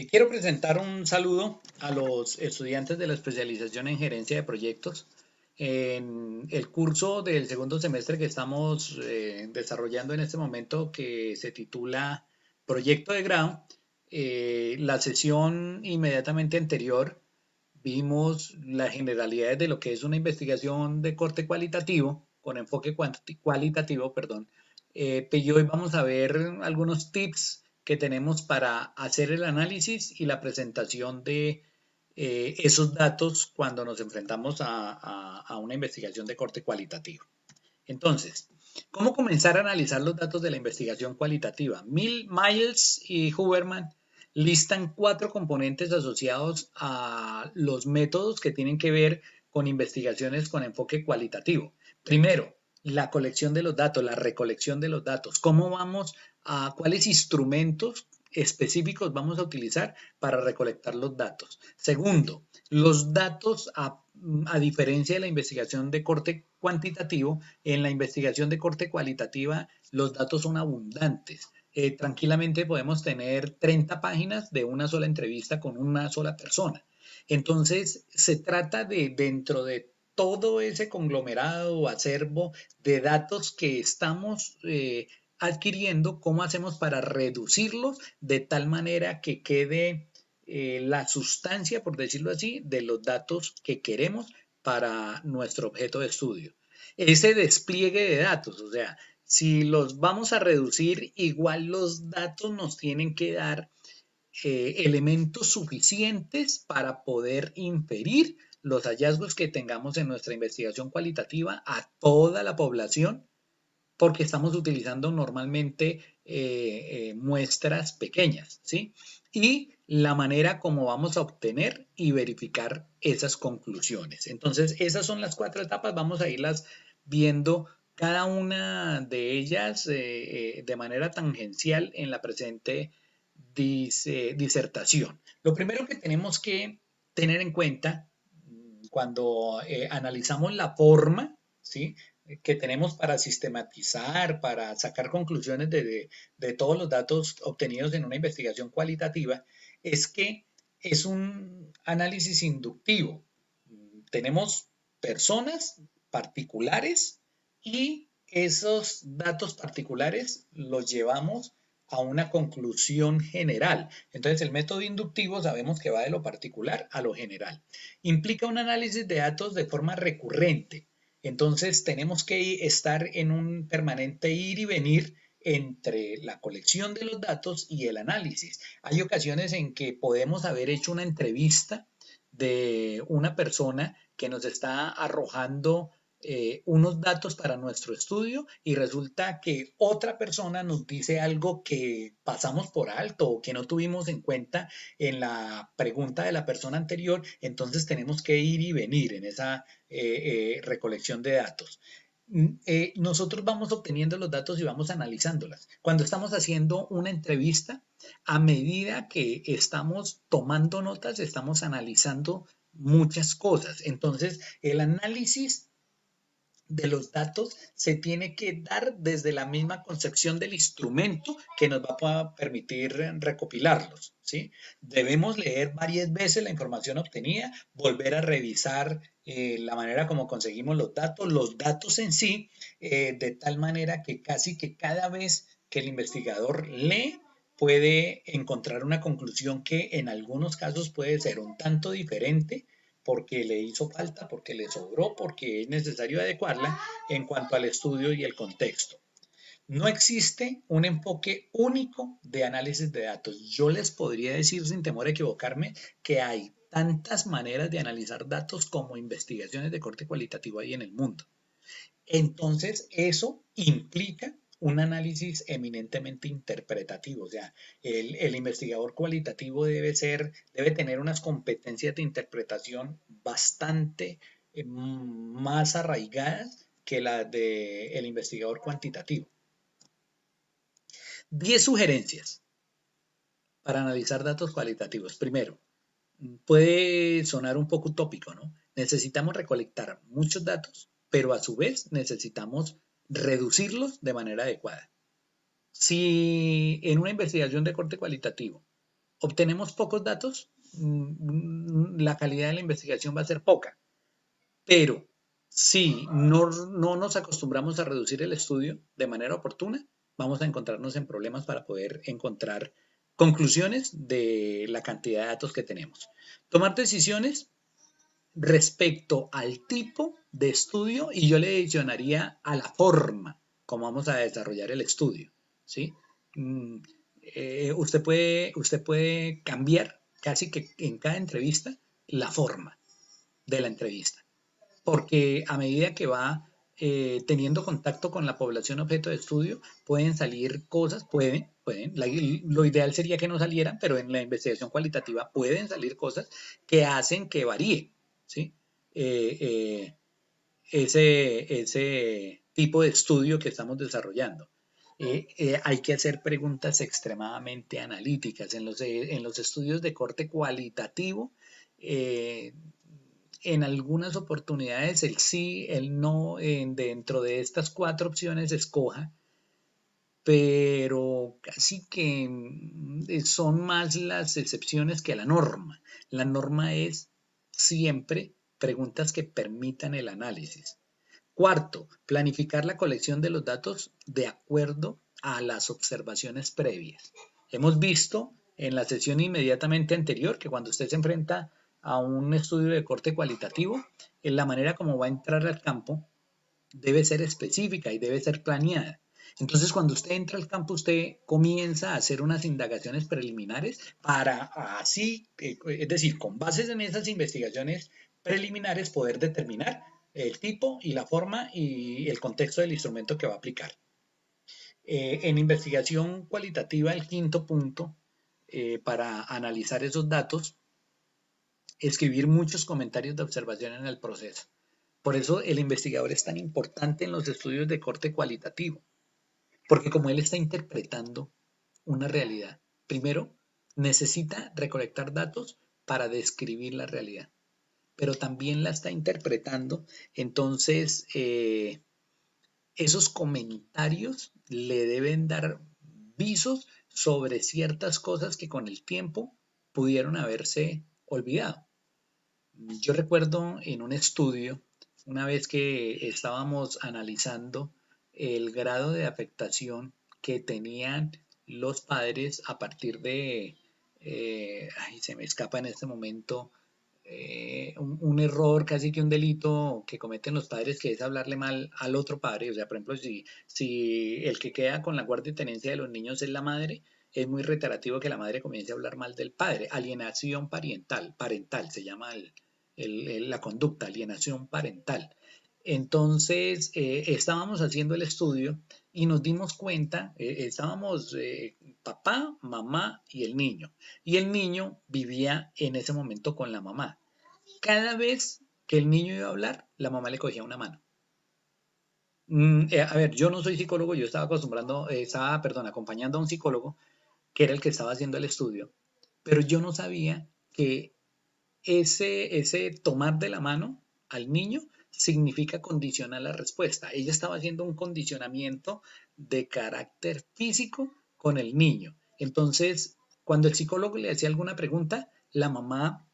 Quiero presentar un saludo a los estudiantes de la especialización en gerencia de proyectos. En el curso del segundo semestre que estamos desarrollando en este momento, que se titula Proyecto de Grado, la sesión inmediatamente anterior vimos las generalidades de lo que es una investigación de corte cualitativo, con enfoque cualitativo, perdón. Y hoy vamos a ver algunos tips que tenemos para hacer el análisis y la presentación de esos datos cuando nos enfrentamos a una investigación de corte cualitativo. Entonces, ¿cómo comenzar a analizar los datos de la investigación cualitativa? Miles y Huberman listan 4 componentes asociados a los métodos que tienen que ver con investigaciones con enfoque cualitativo. Primero, la colección de los datos, la recolección de los datos. ¿Cómo vamos a cuáles instrumentos específicos vamos a utilizar para recolectar los datos? Segundo, los datos a diferencia de la investigación de corte cuantitativo, en la investigación de corte cualitativa los datos son abundantes. Tranquilamente podemos tener 30 páginas de una sola entrevista con una sola persona. Entonces, se trata de, dentro de todo ese conglomerado o acervo de datos que estamos adquiriendo, cómo hacemos para reducirlos de tal manera que quede la sustancia, por decirlo así, de los datos que queremos para nuestro objeto de estudio. Ese despliegue de datos, o sea, si los vamos a reducir, igual los datos nos tienen que dar elementos suficientes para poder inferir los hallazgos que tengamos en nuestra investigación cualitativa a toda la población, porque estamos utilizando normalmente muestras pequeñas, ¿sí? Y la manera como vamos a obtener y verificar esas conclusiones. Entonces, esas son las 4 etapas, vamos a irlas viendo cada una de ellas de manera tangencial en la presente disertación. Lo primero que tenemos que tener en cuenta cuando analizamos la forma, ¿sí?, que tenemos para sistematizar, para sacar conclusiones de todos los datos obtenidos en una investigación cualitativa, es que es un análisis inductivo. Tenemos personas particulares y esos datos particulares los llevamos a una conclusión general. Entonces, el método inductivo sabemos que va de lo particular a lo general. Implica un análisis de datos de forma recurrente. Entonces, tenemos que estar en un permanente ir y venir entre la colección de los datos y el análisis. Hay ocasiones en que podemos haber hecho una entrevista de una persona que nos está arrojando unos datos para nuestro estudio y resulta que otra persona nos dice algo que pasamos por alto o que no tuvimos en cuenta en la pregunta de la persona anterior, entonces tenemos que ir y venir en esa recolección de datos. Nosotros vamos obteniendo los datos y vamos analizándolas. Cuando estamos haciendo una entrevista, a medida que estamos tomando notas, estamos analizando muchas cosas. Entonces, el análisis de los datos se tiene que dar desde la misma concepción del instrumento que nos va a permitir recopilarlos, ¿sí? Debemos leer varias veces la información obtenida, volver a revisar la manera como conseguimos los datos en sí, de tal manera que casi que cada vez que el investigador lee, puede encontrar una conclusión que en algunos casos puede ser un tanto diferente porque le hizo falta, porque le sobró, porque es necesario adecuarla en cuanto al estudio y el contexto. No existe un enfoque único de análisis de datos. Yo les podría decir sin temor a equivocarme que hay tantas maneras de analizar datos como investigaciones de corte cualitativo hay en el mundo. Entonces, eso implica un análisis eminentemente interpretativo, o sea, el investigador cualitativo debe tener unas competencias de interpretación bastante más arraigadas que las del investigador cuantitativo. 10 sugerencias para analizar datos cualitativos. Primero, puede sonar un poco utópico, ¿no? Necesitamos recolectar muchos datos, pero a su vez necesitamos reducirlos de manera adecuada. Si en una investigación de corte cualitativo obtenemos pocos datos, la calidad de la investigación va a ser poca. Pero si no nos acostumbramos a reducir el estudio de manera oportuna, vamos a encontrarnos en problemas para poder encontrar conclusiones de la cantidad de datos que tenemos. Tomar decisiones respecto al tipo de estudio y yo le adicionaría a la forma como vamos a desarrollar el estudio, ¿sí? Usted puede cambiar casi que en cada entrevista la forma de la entrevista porque a medida que va teniendo contacto con la población objeto de estudio, pueden salir cosas, pueden, lo ideal sería que no salieran, pero en la investigación cualitativa pueden salir cosas que hacen que varíe, ¿sí? Eh, eh, ese tipo de estudio que estamos desarrollando. Hay que hacer preguntas extremadamente analíticas. En los estudios de corte cualitativo, en algunas oportunidades el sí, el no, dentro de estas 4 opciones escoja, pero casi que son más las excepciones que la norma. La norma es siempre preguntas que permitan el análisis. Cuarto, planificar la colección de los datos de acuerdo a las observaciones previas. Hemos visto en la sesión inmediatamente anterior que cuando usted se enfrenta a un estudio de corte cualitativo, en la manera como va a entrar al campo debe ser específica y debe ser planeada. Entonces, cuando usted entra al campo, usted comienza a hacer unas indagaciones preliminares para así, es decir, con bases en esas investigaciones preliminares, poder determinar el tipo y la forma y el contexto del instrumento que va a aplicar. En investigación cualitativa, el quinto punto para analizar esos datos, escribir muchos comentarios de observación en el proceso. Por eso el investigador es tan importante en los estudios de corte cualitativo, porque como él está interpretando una realidad, primero necesita recolectar datos para describir la realidad, pero también la está interpretando, entonces esos comentarios le deben dar visos sobre ciertas cosas que con el tiempo pudieron haberse olvidado. Yo recuerdo en un estudio, una vez que estábamos analizando el grado de afectación que tenían los padres a partir de, se me escapa en este momento, un error, casi que un delito que cometen los padres, que es hablarle mal al otro padre. O sea, por ejemplo, si el que queda con la guardia y tenencia de los niños es la madre, es muy reiterativo que la madre comience a hablar mal del padre. Alienación parental se llama la conducta, alienación parental. Entonces, estábamos haciendo el estudio y nos dimos cuenta, estábamos papá, mamá y el niño. Y el niño vivía en ese momento con la mamá. Cada vez que el niño iba a hablar, la mamá le cogía una mano. A ver, yo no soy psicólogo, yo acompañando a un psicólogo que era el que estaba haciendo el estudio, pero yo no sabía que ese tomar de la mano al niño significa condicionar la respuesta. Ella estaba haciendo un condicionamiento de carácter físico con el niño. Entonces, cuando el psicólogo le hacía alguna pregunta, la mamá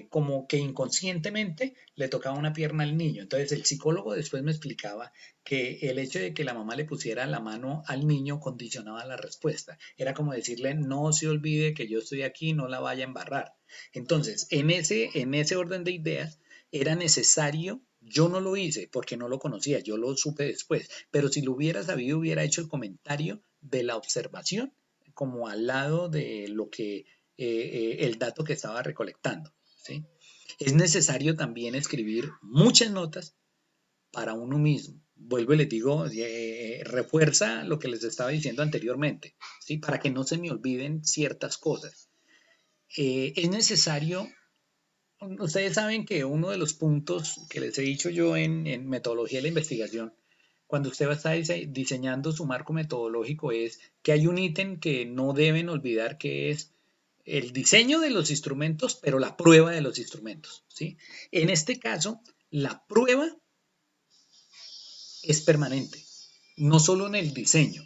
como que inconscientemente le tocaba una pierna al niño. Entonces el psicólogo después me explicaba que el hecho de que la mamá le pusiera la mano al niño condicionaba la respuesta. Era como decirle, no se olvide que yo estoy aquí, no la vaya a embarrar. Entonces, en ese orden de ideas, era necesario, yo no lo hice porque no lo conocía, yo lo supe después, pero si lo hubiera sabido, hubiera hecho el comentario de la observación como al lado de lo que el dato que estaba recolectando, ¿sí? Es necesario también escribir muchas notas para uno mismo. Vuelvo y les digo, refuerza lo que les estaba diciendo anteriormente, ¿sí? Para que no se me olviden ciertas cosas. Es necesario, ustedes saben que uno de los puntos que les he dicho yo en metodología de la investigación, cuando usted va a estar diseñando su marco metodológico, es que hay un ítem que no deben olvidar, que es el diseño de los instrumentos, pero la prueba de los instrumentos, ¿sí? En este caso, la prueba es permanente, no solo en el diseño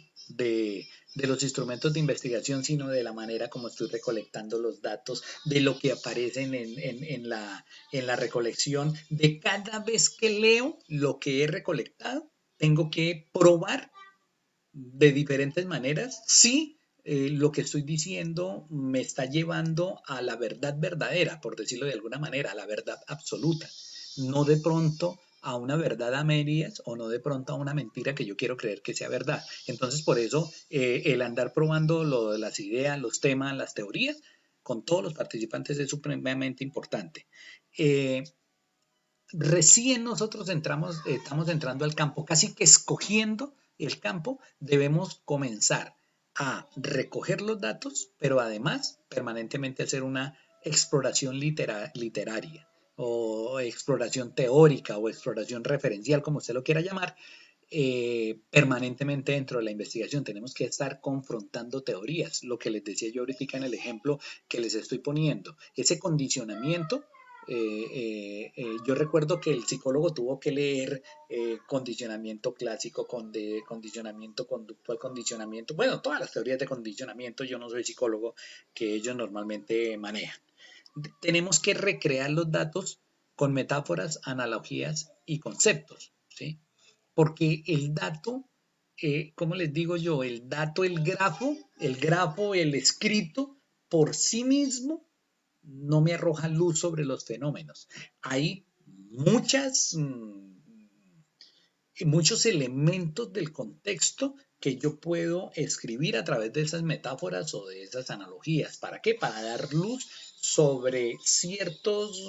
de los instrumentos de investigación, sino de la manera como estoy recolectando los datos, de lo que aparecen en la recolección, de cada vez que leo lo que he recolectado, tengo que probar de diferentes maneras si lo que estoy diciendo me está llevando a la verdad verdadera, por decirlo de alguna manera, a la verdad absoluta, no de pronto a una verdad a medias o no de pronto a una mentira que yo quiero creer que sea verdad. Entonces, por eso, el andar probando lo de las ideas, los temas, las teorías, con todos los participantes es supremamente importante. Eh, Recién nosotros estamos entrando al campo, casi que escogiendo el campo, debemos comenzar a recoger los datos, pero además permanentemente hacer una exploración literaria o exploración teórica o exploración referencial, como usted lo quiera llamar, permanentemente dentro de la investigación. Tenemos que estar confrontando teorías, lo que les decía yo ahorita en el ejemplo que les estoy poniendo, ese condicionamiento. Yo recuerdo que el psicólogo tuvo que leer condicionamiento clásico, condicionamiento conductual, condicionamiento, bueno, todas las teorías de condicionamiento, yo no soy psicólogo, que ellos normalmente manejan. Tenemos que recrear los datos con metáforas, analogías y conceptos, ¿sí? Porque el dato, ¿cómo les digo yo? El dato, el escrito por sí mismo no me arroja luz sobre los fenómenos. Hay muchos elementos del contexto que yo puedo escribir a través de esas metáforas o de esas analogías. ¿Para qué? Para dar luz sobre ciertos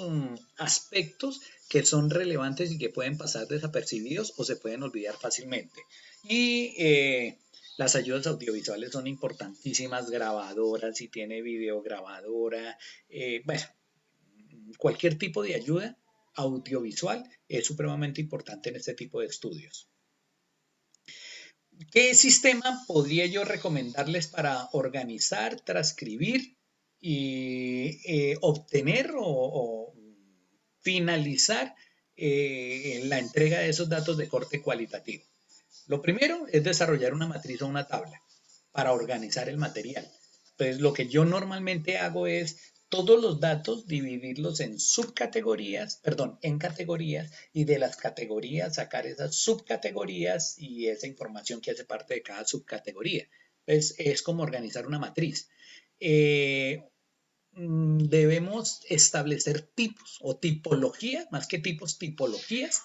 aspectos que son relevantes y que pueden pasar desapercibidos o se pueden olvidar fácilmente. Y las ayudas audiovisuales son importantísimas, grabadoras, si tiene videograbadora, bueno, cualquier tipo de ayuda audiovisual es supremamente importante en este tipo de estudios. ¿Qué sistema podría yo recomendarles para organizar, transcribir y obtener o finalizar la entrega de esos datos de corte cualitativo? Lo primero es desarrollar una matriz o una tabla para organizar el material. Entonces, lo que yo normalmente hago es todos los datos dividirlos en subcategorías, perdón, en categorías y de las categorías sacar esas subcategorías y esa información que hace parte de cada subcategoría. Entonces, es como organizar una matriz. Eh, Debemos establecer tipos o tipologías, más que tipos, tipologías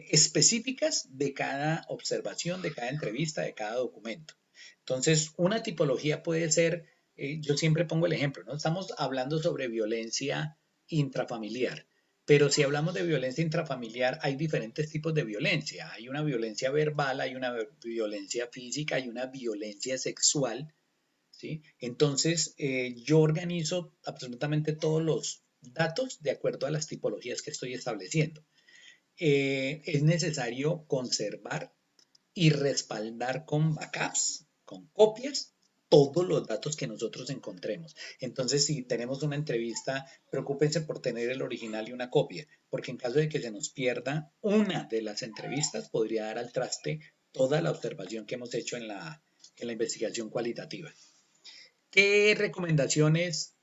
específicas de cada observación, de cada entrevista, de cada documento. Entonces, una tipología puede ser, yo siempre pongo el ejemplo, ¿no? Estamos hablando sobre violencia intrafamiliar, pero si hablamos de violencia intrafamiliar, hay diferentes tipos de violencia. Hay una violencia verbal, hay una violencia física, hay una violencia sexual, ¿sí? Entonces, yo organizo absolutamente todos los datos de acuerdo a las tipologías que estoy estableciendo. Es necesario conservar y respaldar con backups, con copias, todos los datos que nosotros encontremos. Entonces, si tenemos una entrevista, preocúpense por tener el original y una copia, porque en caso de que se nos pierda una de las entrevistas, podría dar al traste toda la observación que hemos hecho en la investigación cualitativa. ¿Qué recomendaciones?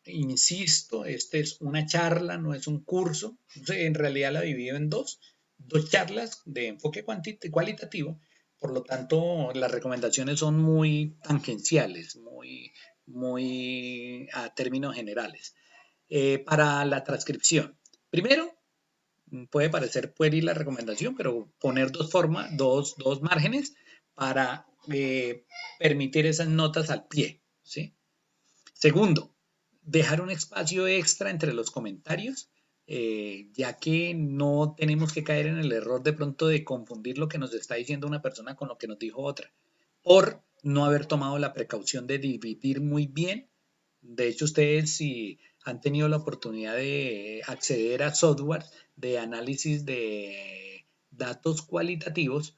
Insisto, esta es una charla, no es un curso. En realidad la divido en dos charlas de enfoque cualitativo. Por lo tanto, las recomendaciones son muy tangenciales, muy a términos generales. Para la transcripción, primero, puede parecer pueril la recomendación, pero poner dos márgenes para permitir esas notas al pie, ¿sí? Segundo, dejar un espacio extra entre los comentarios, ya que no tenemos que caer en el error de pronto de confundir lo que nos está diciendo una persona con lo que nos dijo otra, por no haber tomado la precaución de dividir muy bien. De hecho, ustedes si han tenido la oportunidad de acceder a software de análisis de datos cualitativos,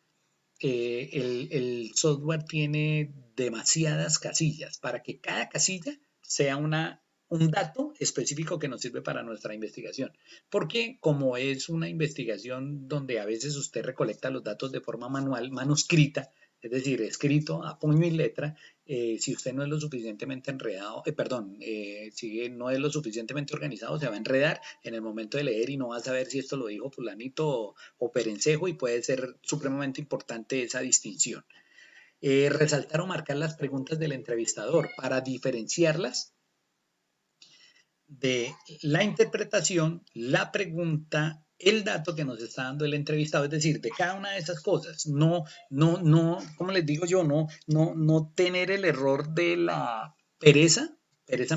el software tiene demasiadas casillas para que cada casilla sea un dato específico que nos sirve para nuestra investigación. Porque como es una investigación donde a veces usted recolecta los datos de forma manual, manuscrita, es decir, escrito a puño y letra. Si usted no es lo suficientemente enredado, si no es lo suficientemente organizado, se va a enredar en el momento de leer y no va a saber si esto lo dijo fulanito o perencejo, y puede ser supremamente importante esa distinción. Resaltar o marcar las preguntas del entrevistador para diferenciarlas de la interpretación, la pregunta, el dato que nos está dando el entrevistado, es decir, de cada una de esas cosas. Como les digo yo, no tener el error de la pereza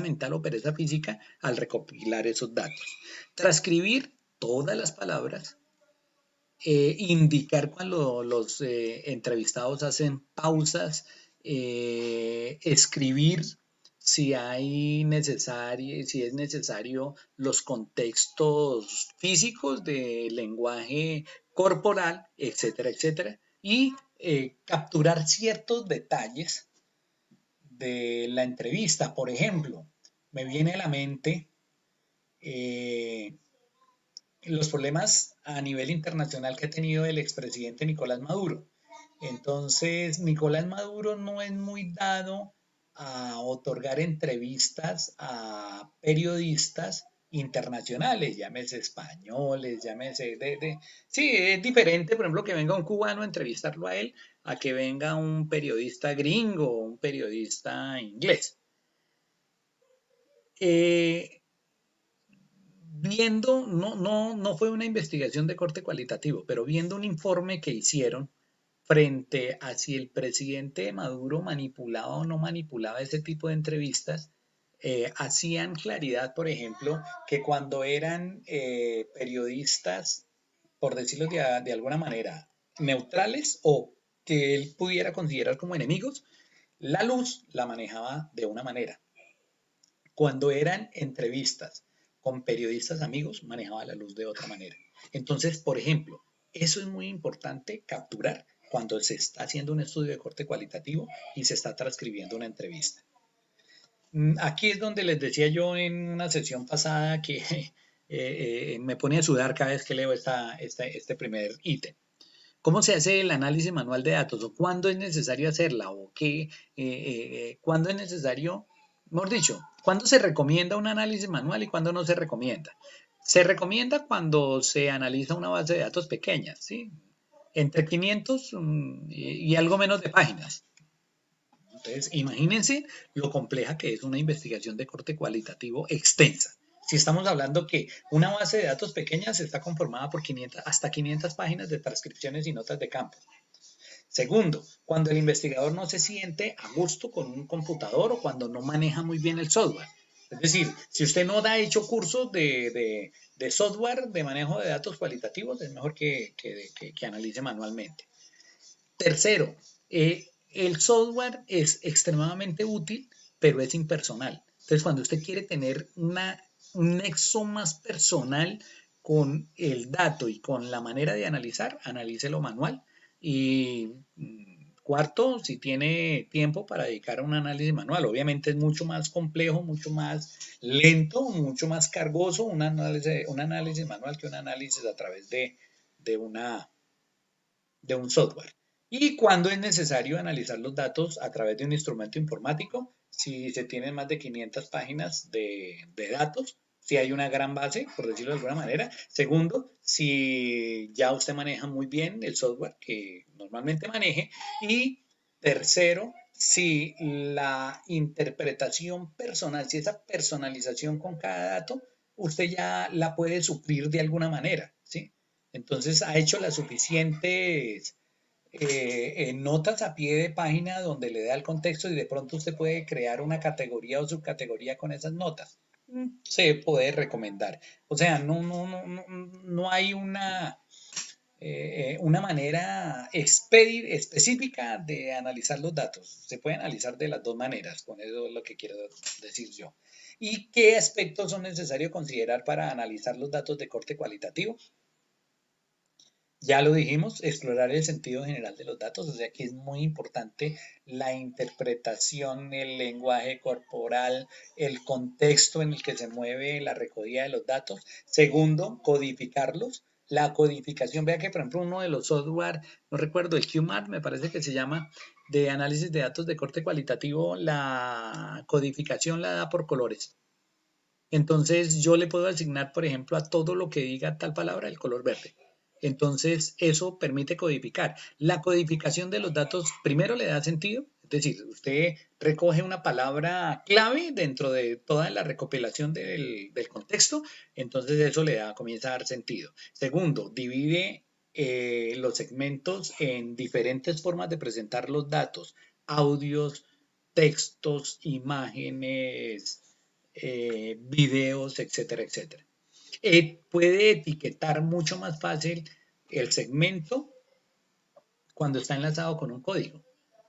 mental o pereza física al recopilar esos datos. Transcribir todas las palabras, indicar cuando los entrevistados hacen pausas, escribir si es necesario los contextos físicos del lenguaje corporal, etcétera, etcétera, y capturar ciertos detalles de la entrevista. Por ejemplo, me viene a la mente eh, los problemas a nivel internacional que ha tenido el expresidente Nicolás Maduro. Entonces, Nicolás Maduro no es muy dado a otorgar entrevistas a periodistas internacionales, llámese españoles, Sí, es diferente, por ejemplo, que venga un cubano a entrevistarlo a él, a que venga un periodista gringo o un periodista inglés. Eh, no fue una investigación de corte cualitativo, pero viendo un informe que hicieron frente a si el presidente Maduro manipulaba o no manipulaba ese tipo de entrevistas, hacían claridad, por ejemplo, que cuando eran periodistas, por decirlo de alguna manera, neutrales o que él pudiera considerar como enemigos, la luz la manejaba de una manera. Cuando eran entrevistas con periodistas amigos, manejaba la luz de otra manera. Entonces, por ejemplo, eso es muy importante capturar cuando se está haciendo un estudio de corte cualitativo y se está transcribiendo una entrevista. Aquí es donde les decía yo en una sesión pasada que me pone a sudar cada vez que leo este primer ítem. ¿Cómo se hace el análisis manual de datos? ¿O cuándo es necesario hacerla? ¿O cuándo es necesario, mejor dicho, cuándo se recomienda un análisis manual y cuándo no se recomienda? Se recomienda cuando se analiza una base de datos pequeña, ¿sí? Entre 500 y algo menos de páginas. Entonces, imagínense lo compleja que es una investigación de corte cualitativo extensa. Si estamos hablando que una base de datos pequeña está conformada por hasta 500 páginas de transcripciones y notas de campo. Segundo, cuando el investigador no se siente a gusto con un computador o cuando no maneja muy bien el software. Es decir, si usted no ha hecho cursos de software de manejo de datos cualitativos, es mejor que analice manualmente. Tercero, el software es extremadamente útil, pero es impersonal. Entonces, cuando usted quiere tener un nexo más personal con el dato y con la manera de analizar, analícelo manual. Y cuarto, si tiene tiempo para dedicar a un análisis manual. Obviamente es mucho más complejo, mucho más lento, mucho más cargoso un análisis manual que un análisis a través de un software. Y cuando es necesario analizar los datos a través de un instrumento informático, si se tienen más de 500 páginas de datos, si hay una gran base, por decirlo de alguna manera. Segundo, si ya usted maneja muy bien el software que normalmente maneje. Y tercero, si la interpretación personal, si esa personalización con cada dato, usted ya la puede suplir de alguna manera, ¿sí? Entonces ha hecho las suficientes notas a pie de página donde le da el contexto y de pronto usted puede crear una categoría o subcategoría con esas notas. Se puede recomendar. O sea, no hay una manera específica de analizar los datos. Se puede analizar de las dos maneras, con eso es lo que quiero decir yo. ¿Y qué aspectos son necesarios considerar para analizar los datos de corte cualitativo? Ya lo dijimos, explorar el sentido general de los datos, o sea que es muy importante la interpretación, el lenguaje corporal, el contexto en el que se mueve la recogida de los datos. Segundo, codificarlos. La codificación, vea que por ejemplo uno de los software, no recuerdo, el QMAT me parece que se llama, de análisis de datos de corte cualitativo, la codificación la da por colores. Entonces yo le puedo asignar, por ejemplo, a todo lo que diga tal palabra el color verde. Entonces eso permite codificar. La codificación de los datos primero le da sentido, es decir, usted recoge una palabra clave dentro de toda la recopilación del contexto, entonces eso comienza a dar sentido. Segundo, divide los segmentos en diferentes formas de presentar los datos, audios, textos, imágenes, videos, etcétera, etcétera. Puede etiquetar mucho más fácil el segmento cuando está enlazado con un código.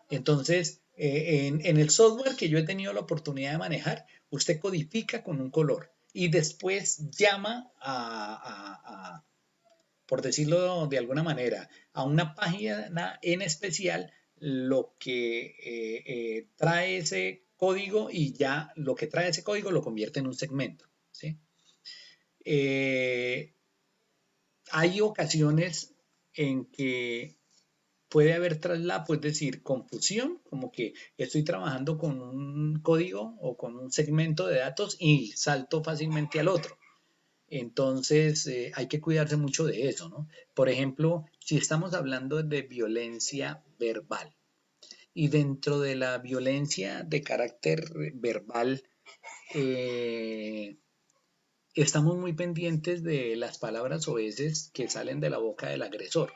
Entonces, en el software que yo he tenido la oportunidad de manejar, usted codifica con un color y después llama por decirlo de alguna manera, a una página en especial lo que trae ese código y ya lo que trae ese código lo convierte en un segmento. ¿Sí? Eh, Hay ocasiones en que puede haber traslapo, es decir, confusión, como que estoy trabajando con un código o con un segmento de datos y salto fácilmente al otro. Entonces, hay que cuidarse mucho de eso, ¿no? Por ejemplo, si estamos hablando de violencia verbal y dentro de la violencia de carácter verbal, eh, estamos muy pendientes de las palabras oeces que salen de la boca del agresor.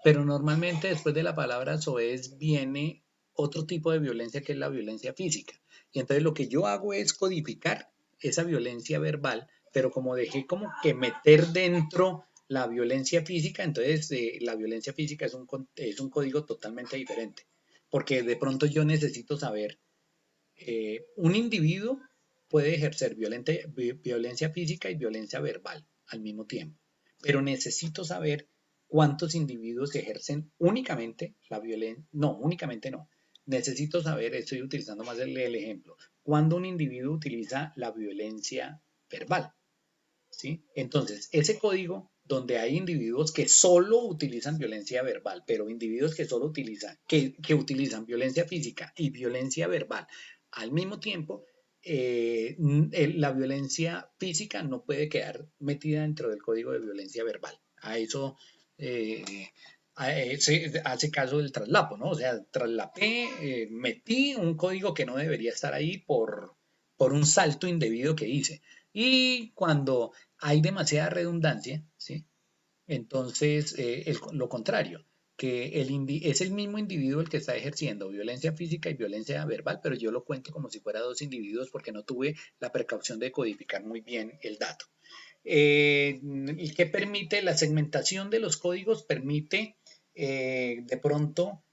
Pero normalmente después de la palabra soez viene otro tipo de violencia que es la violencia física. Y entonces lo que yo hago es codificar esa violencia verbal, pero como dejé como que meter dentro la violencia física, entonces la violencia física es un código totalmente diferente. Porque de pronto yo necesito saber, un individuo puede ejercer violencia física y violencia verbal al mismo tiempo, pero necesito saber cuántos individuos ejercen únicamente la violencia, no, únicamente no. Necesito saber, estoy utilizando más el ejemplo, cuando un individuo utiliza la violencia verbal, ¿sí? Entonces, ese código donde hay individuos que solo utilizan violencia verbal, pero individuos que solo utilizan violencia física y violencia verbal al mismo tiempo, la violencia física no puede quedar metida dentro del código de violencia verbal. A eso se hace caso del traslapo, ¿no? O sea, traslapé, metí un código que no debería estar ahí por un salto indebido que hice. Y cuando hay demasiada redundancia, ¿sí? Entonces, lo contrario, que es el mismo individuo el que está ejerciendo violencia física y violencia verbal, pero yo lo cuento como si fuera dos individuos porque no tuve la precaución de codificar muy bien el dato. ¿Y qué permite? La segmentación de los códigos permite de pronto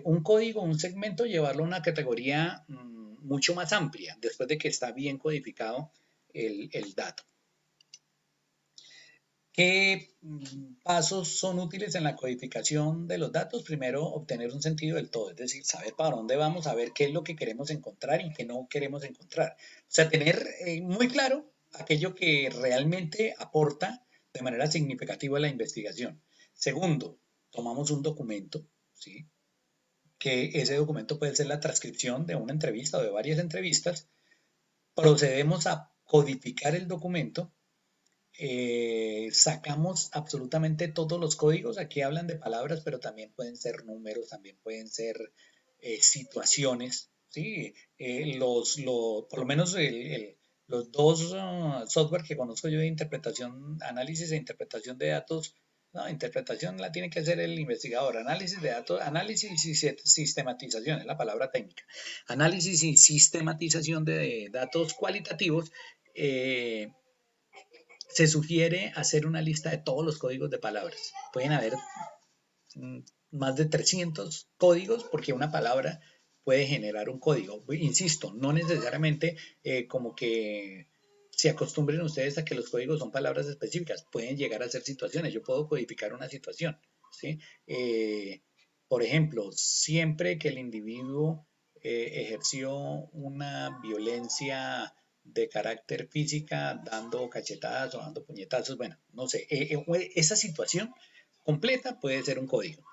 un código, un segmento, llevarlo a una categoría mucho más amplia después de que está bien codificado el dato. ¿Qué pasos son útiles en la codificación de los datos? Primero, obtener un sentido del todo, es decir, saber para dónde vamos, saber qué es lo que queremos encontrar y qué no queremos encontrar. O sea, tener muy claro aquello que realmente aporta de manera significativa a la investigación. Segundo, tomamos un documento, ¿sí? Que ese documento puede ser la transcripción de una entrevista o de varias entrevistas. Procedemos a codificar el documento, sacamos absolutamente todos los códigos. Aquí hablan de palabras, pero también pueden ser números, también pueden ser situaciones. ¿Sí? Por lo menos los dos software que conozco yo de interpretación, análisis e interpretación de datos, no, interpretación la tiene que hacer el investigador, análisis de datos, análisis y sistematización, es la palabra técnica. Análisis y sistematización de datos cualitativos. Se sugiere hacer una lista de todos los códigos de palabras. Pueden haber mm, más de 300 códigos porque una palabra puede generar un código. Insisto, no necesariamente como que se acostumbren ustedes a que los códigos son palabras específicas. Pueden llegar a ser situaciones. Yo puedo codificar una situación. ¿Sí? Por ejemplo, siempre que el individuo ejerció una violencia de carácter física, dando cachetadas o dando puñetazos, bueno, no sé, esa situación completa puede ser un código.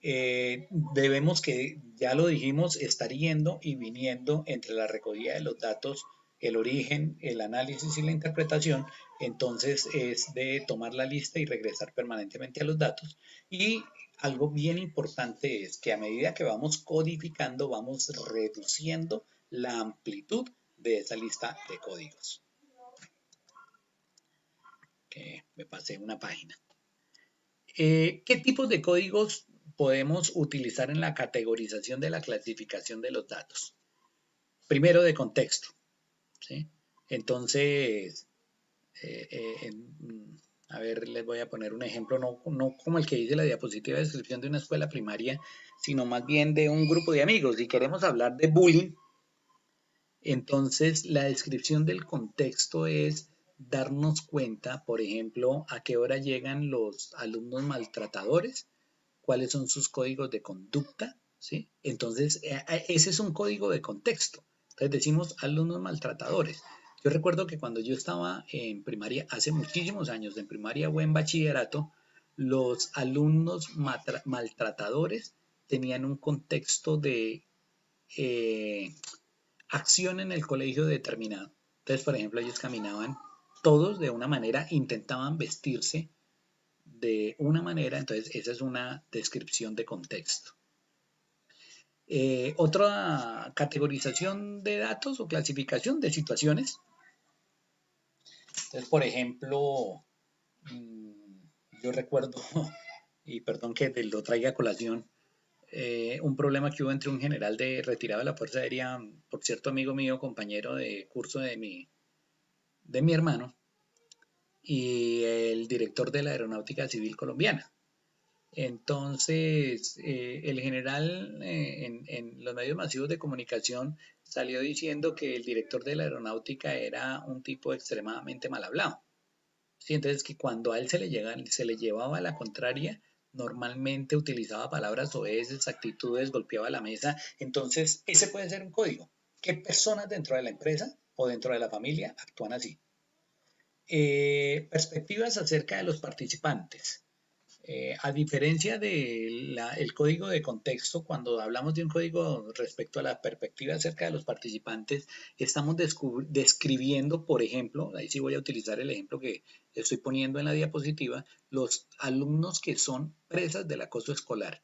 Debemos que, ya lo dijimos, estar yendo y viniendo entre la recogida de los datos, el origen, el análisis y la interpretación. Entonces es de tomar la lista y regresar permanentemente a los datos. Y algo bien importante es que a medida que vamos codificando, vamos reduciendo la amplitud de esa lista de códigos. Que me pasé una página. ¿Qué tipos de códigos podemos utilizar en la categorización de la clasificación de los datos? Primero, de contexto, ¿sí? Entonces, eh, eh, a ver, les voy a poner un ejemplo, no como el que dice la diapositiva de descripción de una escuela primaria, sino más bien de un grupo de amigos. Si queremos hablar de bullying, entonces la descripción del contexto es darnos cuenta, por ejemplo, a qué hora llegan los alumnos maltratadores, cuáles son sus códigos de conducta, ¿sí? Entonces, ese es un código de contexto. Entonces decimos alumnos maltratadores. Yo recuerdo que cuando yo estaba en primaria, hace muchísimos años, en primaria o en bachillerato, los alumnos maltratadores tenían un contexto de acción en el colegio determinado. Entonces, por ejemplo, ellos caminaban todos de una manera, intentaban vestirse de una manera, entonces esa es una descripción de contexto. Otra categorización de datos o clasificación de situaciones. Entonces, por ejemplo, yo recuerdo, y perdón que te lo traiga a colación, un problema que hubo entre un general de retirado de la Fuerza Aérea, por cierto amigo mío, compañero de curso de mi hermano, y el director de la Aeronáutica Civil Colombiana. Entonces, el general en los medios masivos de comunicación salió diciendo que el director de la aeronáutica era un tipo extremadamente mal hablado. ¿Sí? Entonces, que cuando a él se le llevaba a la contraria, normalmente utilizaba palabras oeces, actitudes, golpeaba la mesa. Entonces, ese puede ser un código. ¿Qué personas dentro de la empresa o dentro de la familia actúan así? Perspectivas acerca de los participantes. A diferencia del código de contexto, cuando hablamos de un código respecto a la perspectiva acerca de los participantes, estamos describiendo, por ejemplo, ahí sí voy a utilizar el ejemplo que estoy poniendo en la diapositiva, los alumnos que son presas del acoso escolar.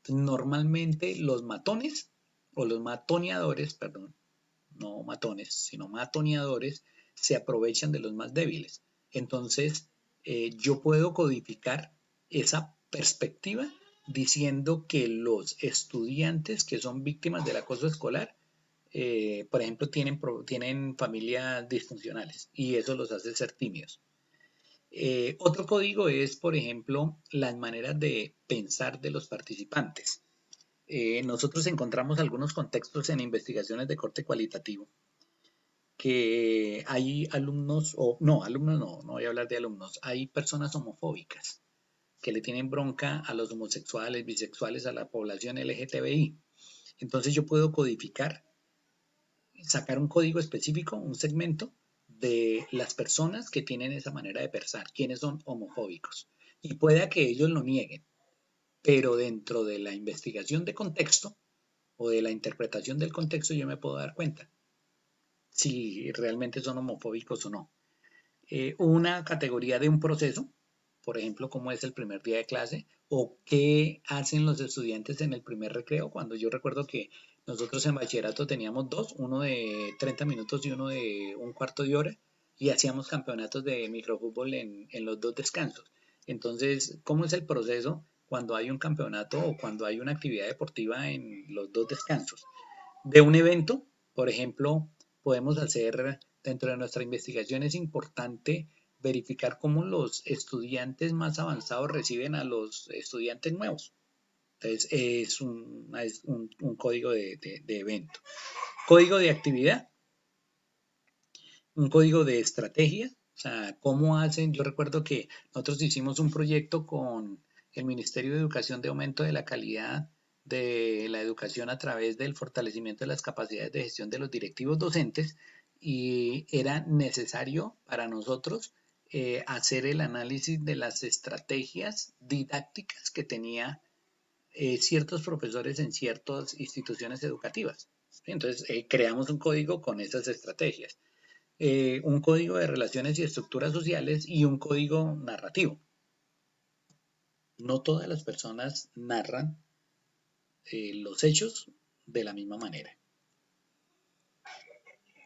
Normalmente los matones o los matoneadores, perdón, no matones, sino matoneadores, se aprovechan de los más débiles. Entonces, yo puedo codificar esa perspectiva diciendo que los estudiantes que son víctimas del acoso escolar, por ejemplo, tienen familias disfuncionales y eso los hace ser tímidos. Otro código es, por ejemplo, las maneras de pensar de los participantes. Nosotros encontramos algunos contextos en investigaciones de corte cualitativo que hay alumnos, o no, alumnos no voy a hablar de alumnos, hay personas homofóbicas que le tienen bronca a los homosexuales, bisexuales, a la población LGTBI. Entonces yo puedo codificar, sacar un código específico, un segmento de las personas que tienen esa manera de pensar, quienes son homofóbicos. Y pueda que ellos lo nieguen, pero dentro de la investigación de contexto o de la interpretación del contexto yo me puedo dar cuenta si realmente son homofóbicos o no. Una categoría de un proceso, por ejemplo, cómo es el primer día de clase o qué hacen los estudiantes en el primer recreo. Cuando yo recuerdo que nosotros en bachillerato teníamos dos, uno de 30 minutos y uno de un cuarto de hora, y hacíamos campeonatos de microfútbol en los dos descansos. Entonces, ¿cómo es el proceso cuando hay un campeonato o cuando hay una actividad deportiva en los dos descansos? De un evento, por ejemplo, podemos hacer, dentro de nuestra investigación es importante verificar cómo los estudiantes más avanzados reciben a los estudiantes nuevos. Entonces, es un código de evento. Código de actividad, un código de estrategia, o sea, cómo hacen, yo recuerdo que nosotros hicimos un proyecto con el Ministerio de Educación de aumento de la calidad de la educación a través del fortalecimiento de las capacidades de gestión de los directivos docentes y era necesario para nosotros hacer el análisis de las estrategias didácticas que tenía ciertos profesores en ciertas instituciones educativas. Entonces, creamos un código con esas estrategias, un código de relaciones y estructuras sociales y un código narrativo. No todas las personas narran los hechos de la misma manera.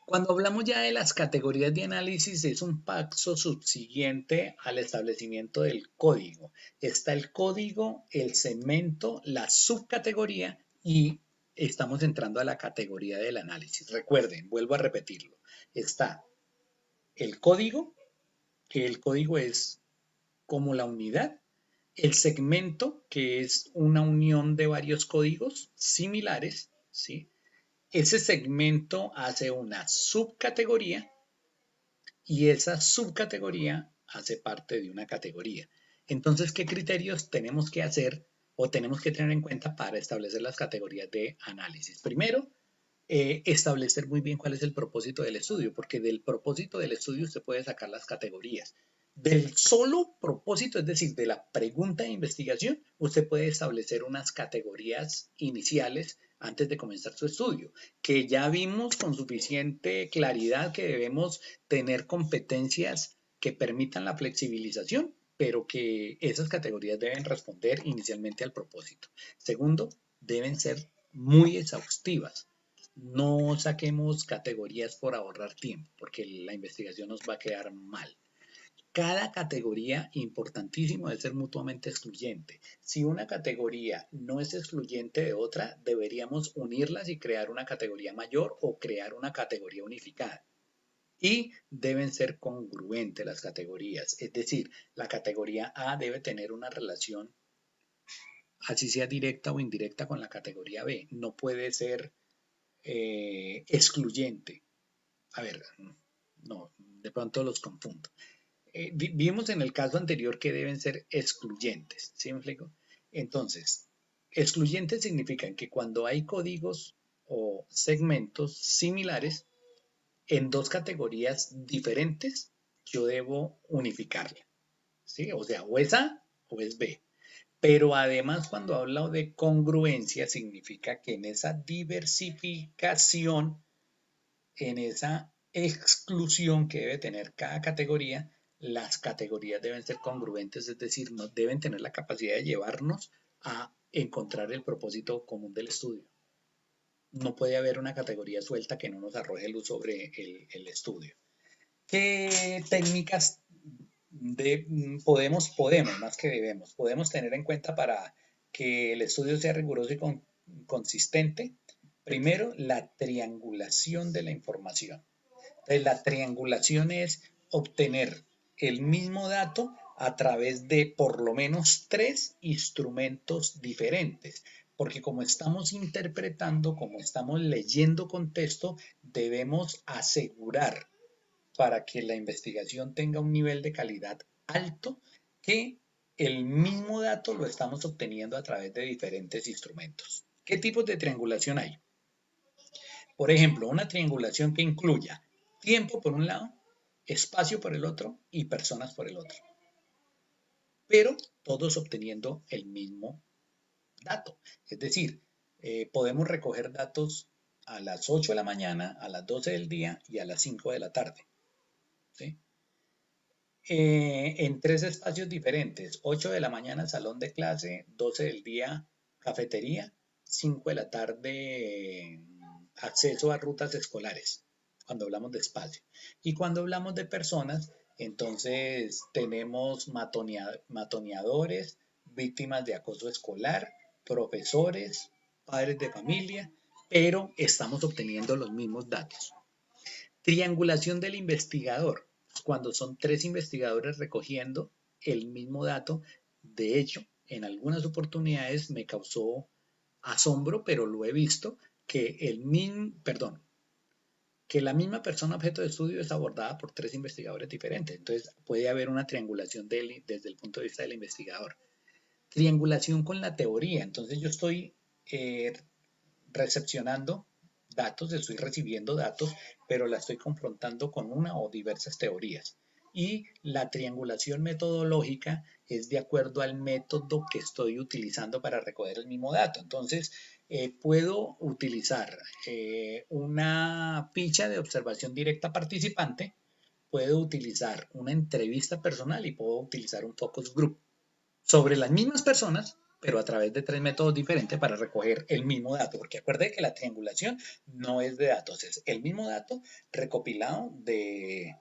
Cuando hablamos ya de las categorías de análisis, es un paso subsiguiente al establecimiento del código. Está el código, el segmento, la subcategoría y estamos entrando a la categoría del análisis. Recuerden, vuelvo a repetirlo. Está el código, que el código es como la unidad, el segmento, que es una unión de varios códigos similares, ¿sí? Ese segmento hace una subcategoría y esa subcategoría hace parte de una categoría. Entonces, ¿qué criterios tenemos que hacer o tenemos que tener en cuenta para establecer las categorías de análisis? Primero, establecer muy bien cuál es el propósito del estudio, porque del propósito del estudio usted puede sacar las categorías. Del solo propósito, es decir, de la pregunta de investigación, usted puede establecer unas categorías iniciales antes de comenzar su estudio, que ya vimos con suficiente claridad que debemos tener competencias que permitan la flexibilización, pero que esas categorías deben responder inicialmente al propósito. Segundo, deben ser muy exhaustivas. No saquemos categorías por ahorrar tiempo, porque la investigación nos va a quedar mal. Cada categoría, importantísimo, debe ser mutuamente excluyente. Si una categoría no es excluyente de otra, deberíamos unirlas y crear una categoría mayor o crear una categoría unificada. Y deben ser congruentes las categorías, es decir, la categoría A debe tener una relación, así sea directa o indirecta, con la categoría B. No puede ser excluyente. A ver, no, de pronto los confundo. Vimos en el caso anterior que deben ser excluyentes, ¿sí me explico? Entonces, excluyentes significan que cuando hay códigos o segmentos similares en dos categorías diferentes, yo debo unificarla, ¿sí? O sea, o es A o es B. Pero además, cuando hablo de congruencia, significa que en esa diversificación, en esa exclusión que debe tener cada categoría, las categorías deben ser congruentes, es decir, no deben tener la capacidad de llevarnos a encontrar el propósito común del estudio. No puede haber una categoría suelta que no nos arroje luz sobre el estudio. ¿Qué técnicas podemos, más que debemos, podemos tener en cuenta para que el estudio sea riguroso y consistente? Primero, la triangulación de la información. Entonces, la triangulación es obtener el mismo dato a través de por lo menos 3 instrumentos diferentes, porque como estamos interpretando, como estamos leyendo contexto, debemos asegurar para que la investigación tenga un nivel de calidad alto que el mismo dato lo estamos obteniendo a través de diferentes instrumentos. ¿Qué tipos de triangulación hay? Por ejemplo, una triangulación que incluya tiempo por un lado, espacio por el otro y personas por el otro. Pero todos obteniendo el mismo dato. Es decir, podemos recoger datos a las 8 de la mañana, a las 12 del día y a las 5 de la tarde. ¿Sí? En 3 espacios diferentes. 8 de la mañana salón de clase, 12 del día cafetería, 5 de la tarde acceso a rutas escolares, cuando hablamos de espacio. Y cuando hablamos de personas, entonces tenemos matoneadores, víctimas de acoso escolar, profesores, padres de familia, pero estamos obteniendo los mismos datos. Triangulación del investigador, cuando son 3 investigadores recogiendo el mismo dato. De hecho, en algunas oportunidades me causó asombro, pero lo he visto, que que la misma persona objeto de estudio es abordada por 3 investigadores diferentes. Entonces puede haber una triangulación desde el punto de vista del investigador. Triangulación con la teoría. Entonces yo estoy recepcionando datos, estoy recibiendo datos, pero la estoy confrontando con una o diversas teorías. Y la triangulación metodológica es de acuerdo al método que estoy utilizando para recoger el mismo dato. Entonces, puedo utilizar una ficha de observación directa participante, puedo utilizar una entrevista personal y puedo utilizar un focus group sobre las mismas personas, pero a través de tres métodos diferentes para recoger el mismo dato, porque acuerde que la triangulación no es de datos, es el mismo dato recopilado de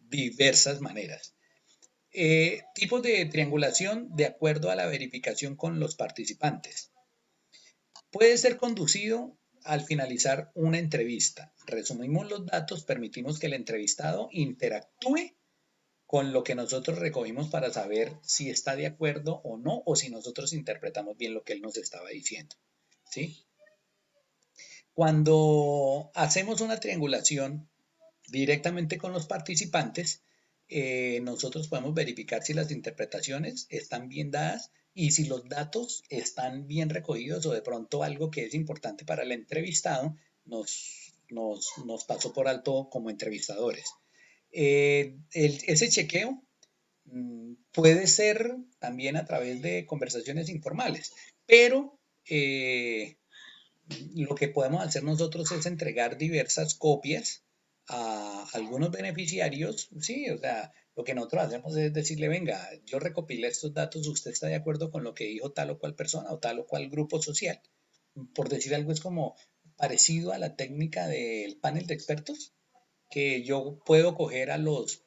diversas maneras. Tipos de triangulación de acuerdo a la verificación con los participantes. Puede ser conducido al finalizar una entrevista. Resumimos los datos, permitimos que el entrevistado interactúe con lo que nosotros recogimos para saber si está de acuerdo o no, o si nosotros interpretamos bien lo que él nos estaba diciendo. ¿Sí? Cuando hacemos una triangulación directamente con los participantes, nosotros podemos verificar si las interpretaciones están bien dadas y si los datos están bien recogidos o de pronto algo que es importante para el entrevistado nos pasó por alto como entrevistadores. Ese chequeo puede ser también a través de conversaciones informales, pero lo que podemos hacer nosotros es entregar diversas copias a algunos beneficiarios, sí, o sea, lo que nosotros hacemos es decirle, venga, yo recopilé estos datos, usted está de acuerdo con lo que dijo tal o cual persona o tal o cual grupo social. Por decir algo, es como parecido a la técnica del panel de expertos, que yo puedo coger a los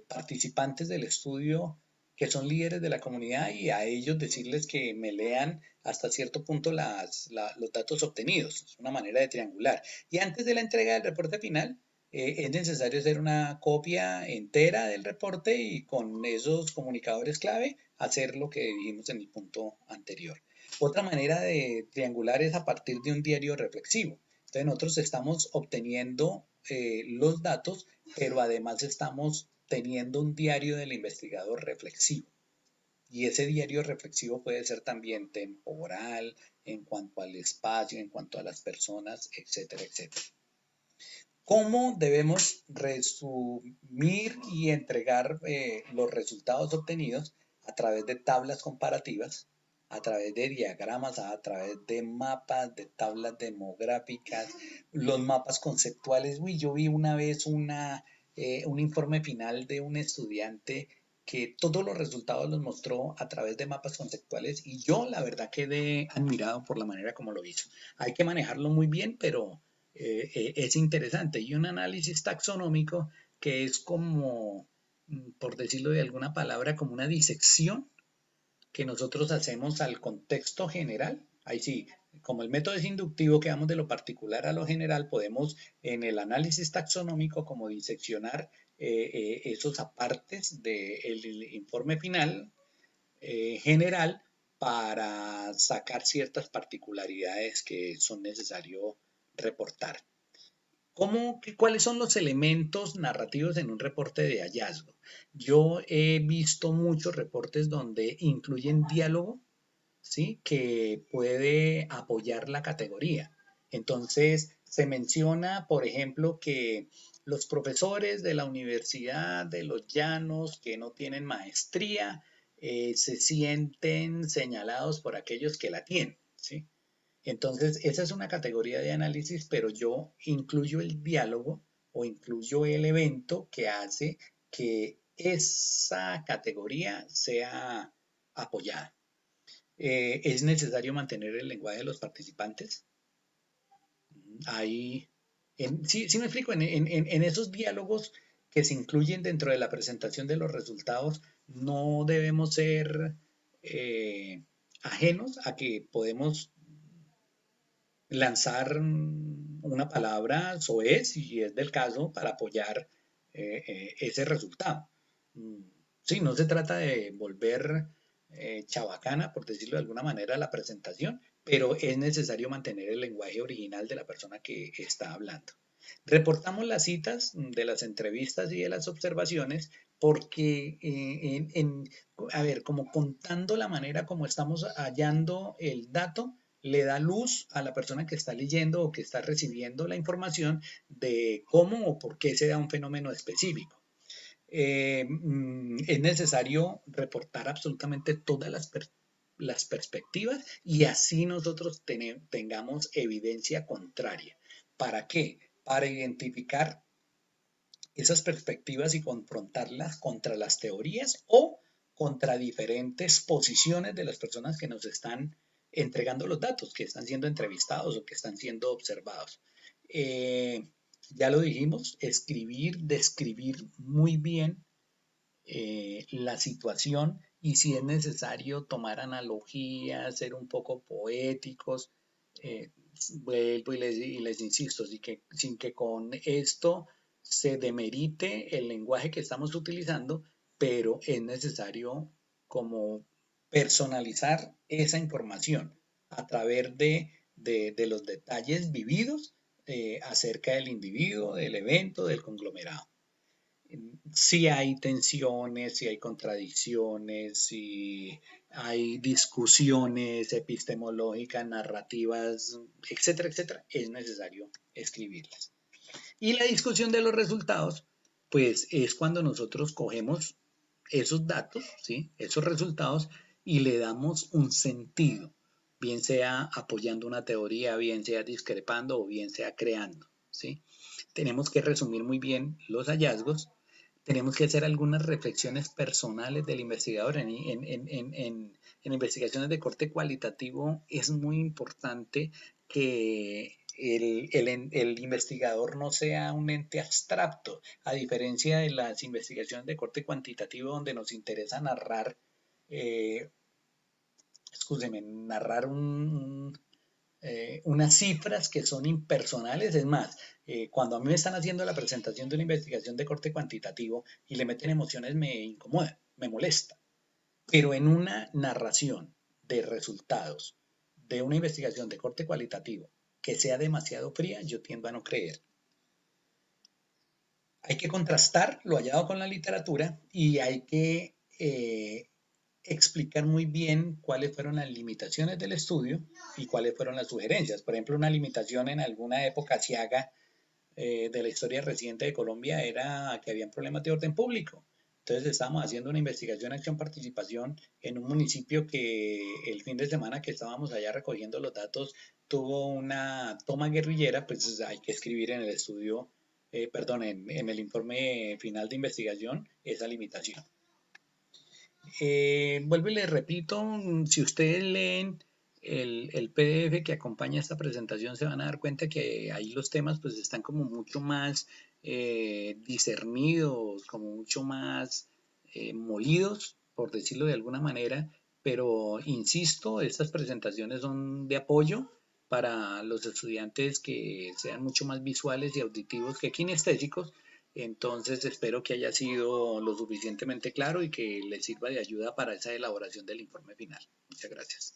participantes del estudio que son líderes de la comunidad y a ellos decirles que me lean hasta cierto punto los datos obtenidos. Es una manera de triangular. Y antes de la entrega del reporte final, es necesario hacer una copia entera del reporte y con esos comunicadores clave hacer lo que dijimos en el punto anterior. Otra manera de triangular es a partir de un diario reflexivo. Entonces nosotros estamos obteniendo los datos, pero además estamos teniendo un diario del investigador reflexivo. Y ese diario reflexivo puede ser también temporal, en cuanto al espacio, en cuanto a las personas, etcétera, etcétera. ¿Cómo debemos resumir y entregar los resultados obtenidos? A través de tablas comparativas, a través de diagramas, a través de mapas, de tablas demográficas, los mapas conceptuales. Uy, yo vi una vez un informe final de un estudiante que todos los resultados los mostró a través de mapas conceptuales y yo la verdad quedé admirado por la manera como lo hizo. Hay que manejarlo muy bien, pero es interesante. Y un análisis taxonómico que es como, por decirlo de alguna palabra, como una disección que nosotros hacemos al contexto general. Ahí sí, como el método es inductivo, que vamos de lo particular a lo general, podemos en el análisis taxonómico como diseccionar esos apartes del informe final general para sacar ciertas particularidades que son necesario reportar. ¿Cuáles son los elementos narrativos en un reporte de hallazgo? Yo he visto muchos reportes donde incluyen diálogo, ¿sí? Que puede apoyar la categoría. Entonces, se menciona, por ejemplo, que los profesores de la Universidad de los Llanos que no tienen maestría se sienten señalados por aquellos que la tienen, ¿sí? Entonces, esa es una categoría de análisis, pero yo incluyo el diálogo o incluyo el evento que hace que esa categoría sea apoyada. Es necesario mantener el lenguaje de los participantes. Ahí, sí me explico, en esos diálogos que se incluyen dentro de la presentación de los resultados, no debemos ser ajenos a que podemos lanzar una palabra soez, si es del caso, para apoyar ese resultado. Sí, no se trata de volver chabacana, por decirlo de alguna manera, la presentación, pero es necesario mantener el lenguaje original de la persona que está hablando. Reportamos las citas de las entrevistas y de las observaciones porque, a ver, como contando la manera como estamos hallando el dato, le da luz a la persona que está leyendo o que está recibiendo la información de cómo o por qué se da un fenómeno específico. Es necesario reportar absolutamente todas las perspectivas y así nosotros tengamos evidencia contraria. ¿Para qué? Para identificar esas perspectivas y confrontarlas contra las teorías o contra diferentes posiciones de las personas que nos están entregando los datos, que están siendo entrevistados o que están siendo observados. Ya lo dijimos, escribir, describir muy bien la situación y si es necesario tomar analogías, ser un poco poéticos, eh, vuelvo y les insisto, sin que con esto se demerite el lenguaje que estamos utilizando, pero es necesario como personalizar esa información a través de los detalles vividos acerca del individuo, del evento, del conglomerado. Si hay tensiones, si hay contradicciones, si hay discusiones epistemológicas, narrativas, etcétera, etcétera, es necesario escribirlas. Y la discusión de los resultados, pues es cuando nosotros cogemos esos datos, ¿sí? Esos resultados y le damos un sentido, bien sea apoyando una teoría, bien sea discrepando o bien sea creando, ¿sí? Tenemos que resumir muy bien los hallazgos, tenemos que hacer algunas reflexiones personales del investigador. En investigaciones de corte cualitativo es muy importante que el investigador no sea un ente abstracto, a diferencia de las investigaciones de corte cuantitativo donde nos interesa narrar, eh, narrar unas cifras que son impersonales. Es más, cuando a mí me están haciendo la presentación de una investigación de corte cuantitativo y le meten emociones, me incomoda, me molesta. Pero en una narración de resultados de una investigación de corte cualitativo que sea demasiado fría, yo tiendo a no creer. Hay que contrastar lo hallado con la literatura y hay que explicar muy bien cuáles fueron las limitaciones del estudio y cuáles fueron las sugerencias. Por ejemplo, una limitación en alguna época asiaga de la historia reciente de Colombia era que habían problemas de orden público. Entonces estábamos haciendo una investigación, acción, participación en un municipio que el fin de semana que estábamos allá recogiendo los datos tuvo una toma guerrillera, pues hay que escribir en el estudio, perdón, en el informe final de investigación esa limitación. Vuelvo y les repito, si ustedes leen el PDF que acompaña esta presentación, se van a dar cuenta que ahí los temas pues están como mucho más discernidos, como mucho más molidos, por decirlo de alguna manera, pero insisto, estas presentaciones son de apoyo para los estudiantes que sean mucho más visuales y auditivos que kinestésicos. Entonces espero que haya sido lo suficientemente claro y que les sirva de ayuda para esa elaboración del informe final. Muchas gracias.